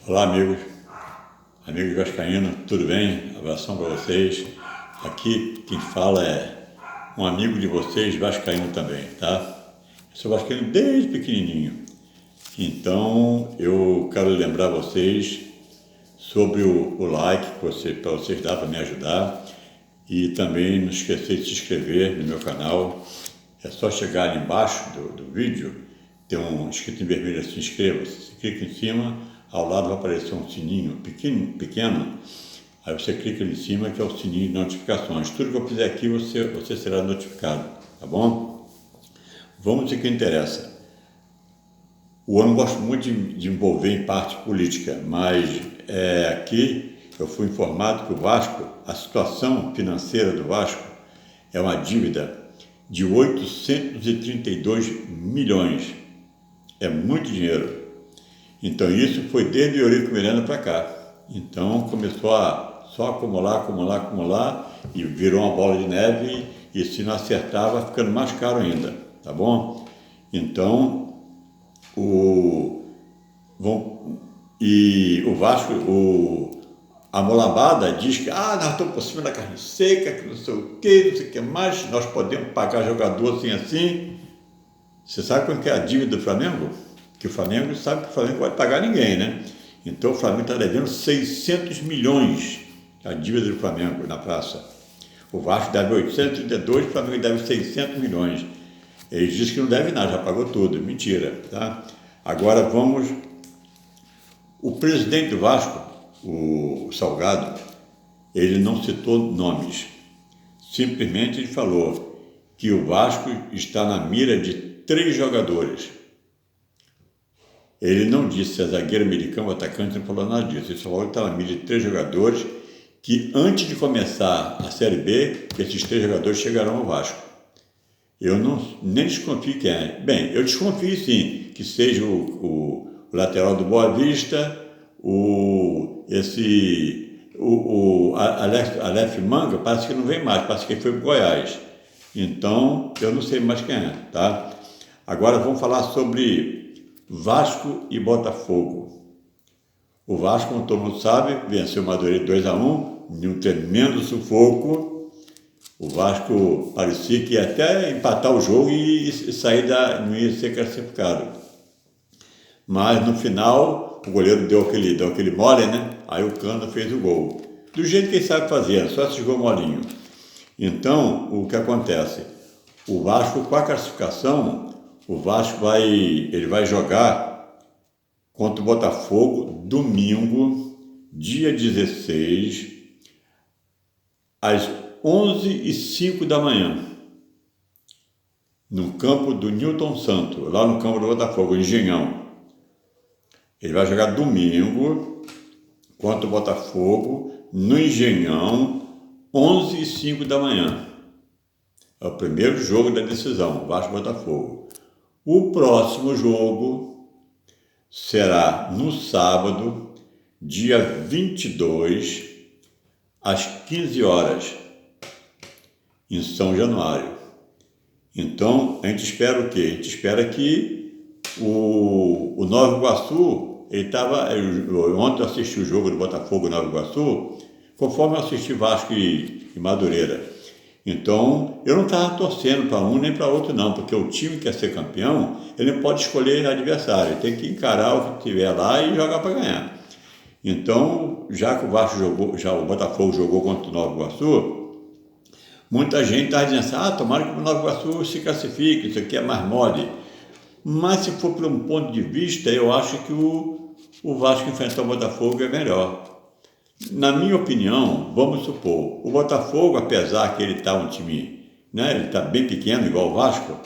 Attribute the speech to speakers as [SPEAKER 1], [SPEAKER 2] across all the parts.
[SPEAKER 1] Olá, amigos vascaínos, tudo bem? Abração para vocês. Aqui quem fala é um amigo de vocês, vascaíno também, tá? Eu sou vascaíno desde pequenininho. Então, eu quero lembrar vocês sobre o like para vocês dar para me ajudar e também não esquecer de se inscrever no meu canal. É só chegar ali embaixo do vídeo, tem um escrito em vermelho assim, inscreva-se. Você clica em cima, ao lado vai aparecer um sininho pequeno, aí você clica ali em cima que é o sininho de notificações. Tudo que eu fizer aqui você será notificado, tá bom? Vamos ao que interessa. Eu não gosto muito de envolver em parte política, mas aqui eu fui informado que o Vasco, a situação financeira do Vasco é uma dívida de 832 milhões. É muito dinheiro. Então isso foi desde o Eurico Miranda para cá. Então começou a só acumular e virou uma bola de neve e se não acertar vai ficando mais caro ainda, tá bom? Então o Vasco, a molambada diz que nós estamos por cima da carne seca, que não sei o que mais, nós podemos pagar jogador assim. Você sabe quanto é a dívida do Flamengo? Que o Flamengo sabe que o Flamengo não pode pagar ninguém, né? Então o Flamengo está devendo 600 milhões a dívida do Flamengo na praça. O Vasco deve 832, o Flamengo deve 600 milhões. Eles dizem que não deve nada, já pagou tudo. Mentira, tá? Agora vamos... O presidente do Vasco, o Salgado, ele não citou nomes. Simplesmente ele falou que o Vasco está na mira de 3 jogadores. Ele não disse se é zagueiro, meio campo, atacante, não falou nada disso. Ele só falou que está na mira de 3 jogadores que antes de começar a Série B, esses 3 jogadores chegarão ao Vasco. Eu nem desconfio quem é. Bem, eu desconfio sim que seja o lateral do Boa Vista, Aleph Manga, parece que não vem mais, parece que foi para o Goiás. Então, eu não sei mais quem é, tá? Agora vamos falar sobre Vasco e Botafogo. O Vasco, como todo mundo sabe, venceu o Madureira 2-1, em um tremendo sufoco. O Vasco parecia que ia até empatar o jogo e sair não ia ser classificado. Mas no final, o goleiro deu aquele mole, né? Aí o Cano fez o gol. Do jeito que ele sabe fazer, só esse gol molinho. Então, o que acontece? O Vasco, com a classificação, o Vasco vai jogar contra o Botafogo domingo, dia 16, às 11h05 da manhã, no campo do Newton Santo, lá no campo do Botafogo, Engenhão. Ele vai jogar domingo contra o Botafogo, no Engenhão, 11h05 da manhã. É o primeiro jogo da decisão, Vasco-Botafogo. O próximo jogo será no sábado, dia 22, às 15 horas, em São Januário. Então, a gente espera o quê? A gente espera que o Nova Iguaçu, ontem eu assisti o jogo do Botafogo Nova Iguaçu, conforme eu assisti Vasco e Madureira. Então, eu não estava torcendo para um nem para outro não, porque o time que quer ser campeão, ele não pode escolher adversário, ele tem que encarar o que tiver lá e jogar para ganhar. Então, já que o Botafogo jogou contra o Nova Iguaçu, muita gente está dizendo assim, tomara que o Nova Iguaçu se classifique, isso aqui é mais mole. Mas se for por um ponto de vista, eu acho que o Vasco enfrentar o Botafogo é melhor. Na minha opinião, vamos supor, o Botafogo, apesar que ele está um time, né, ele está bem pequeno, igual o Vasco,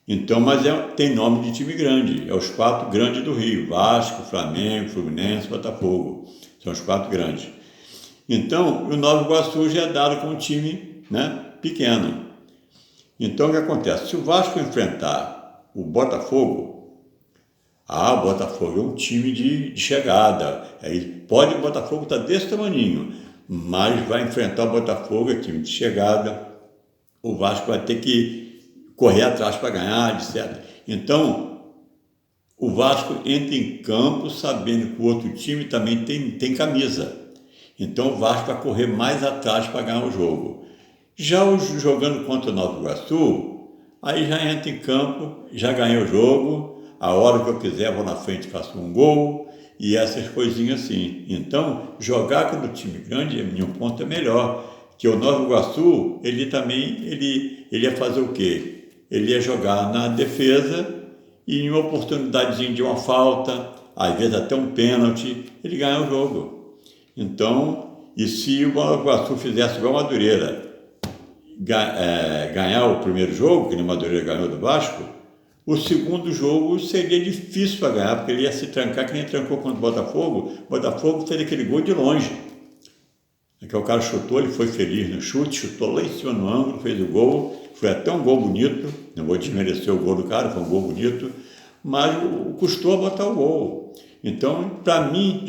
[SPEAKER 1] então, mas tem nome de time grande, é os 4 grandes do Rio, Vasco, Flamengo, Fluminense, Botafogo, são os 4 grandes. Então, o Nova Iguaçu já é dado como um time, né, pequeno. Então, o que acontece? Se o Vasco enfrentar o Botafogo, o Botafogo é um time de chegada. Aí o Botafogo está desse tamaninho, mas vai enfrentar o Botafogo, é time de chegada. O Vasco vai ter que correr atrás para ganhar, etc. Então, o Vasco entra em campo sabendo que o outro time também tem camisa. Então o Vasco vai correr mais atrás para ganhar o jogo. Já jogando contra o Nova Iguaçu, aí já entra em campo, já ganhei o jogo, a hora que eu quiser vou na frente e faço um gol, e essas coisinhas assim. Então, jogar contra o time grande, em nenhum ponto é melhor. Que o Nova Iguaçu, ele ia fazer o quê? Ele ia jogar na defesa e em uma oportunidadezinha de uma falta, às vezes até um pênalti, ele ganha o jogo. Então, e se o Nova Iguaçu fizesse igual a Madureira, ganhar o primeiro jogo, que o Madureira ganhou do Vasco, o segundo jogo seria difícil para ganhar, porque ele ia se trancar, que nem trancou contra o Botafogo. O Botafogo fez aquele gol de longe. Que o cara chutou, ele foi feliz no chute, chutou lá em cima no ângulo, fez o gol. Foi até um gol bonito, não vou desmerecer o gol do cara, foi um gol bonito, mas custou a botar o gol. Então, para mim,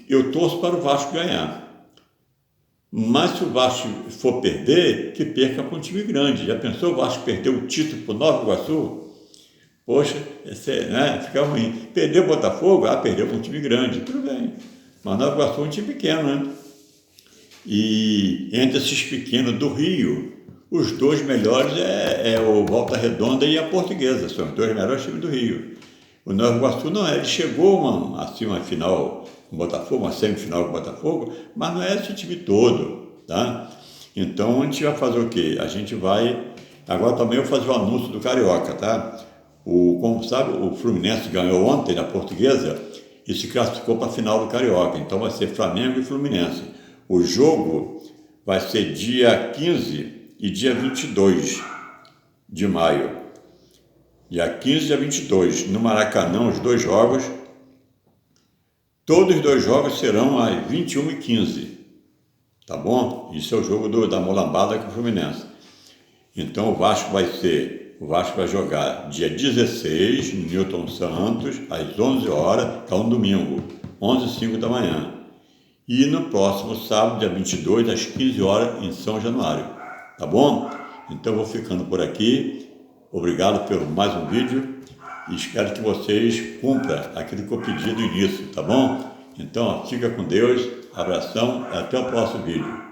[SPEAKER 1] eu torço para o Vasco ganhar. Mas se o Vasco for perder, que perca para um time grande. Já pensou o Vasco perder o título para o Nova Iguaçu? Poxa, fica ruim. Perder o Botafogo? Perdeu para um time grande, tudo bem. Mas o Nova Iguaçu é um time pequeno, né? E entre esses pequenos do Rio, os dois melhores é o Volta Redonda e a Portuguesa. São os dois melhores times do Rio. O Nova Iguaçu não é, ele chegou uma final com o Botafogo, uma semifinal com o Botafogo, mas não é esse time todo, tá? Então a gente vai fazer o quê? A gente vai... Agora também eu vou fazer o anúncio do Carioca, tá? Como sabe, o Fluminense ganhou ontem na Portuguesa e se classificou para a final do Carioca. Então vai ser Flamengo e Fluminense. O jogo vai ser dia 15 e dia 22 de maio. Dia 15 e dia 22, no Maracanã, os dois jogos. Todos os dois jogos serão às 21h15, tá bom? Isso é o jogo da molambada com o Fluminense. Então o Vasco vai jogar dia 16, no Newton Santos, às 11 horas, que é um domingo, 11h05 da manhã. E no próximo sábado, dia 22, às 15 horas, em São Januário, tá bom? Então eu vou ficando por aqui. Obrigado por mais um vídeo e espero que vocês cumpram aquilo que eu pedi no início, tá bom? Então, fica com Deus, abração e até o próximo vídeo.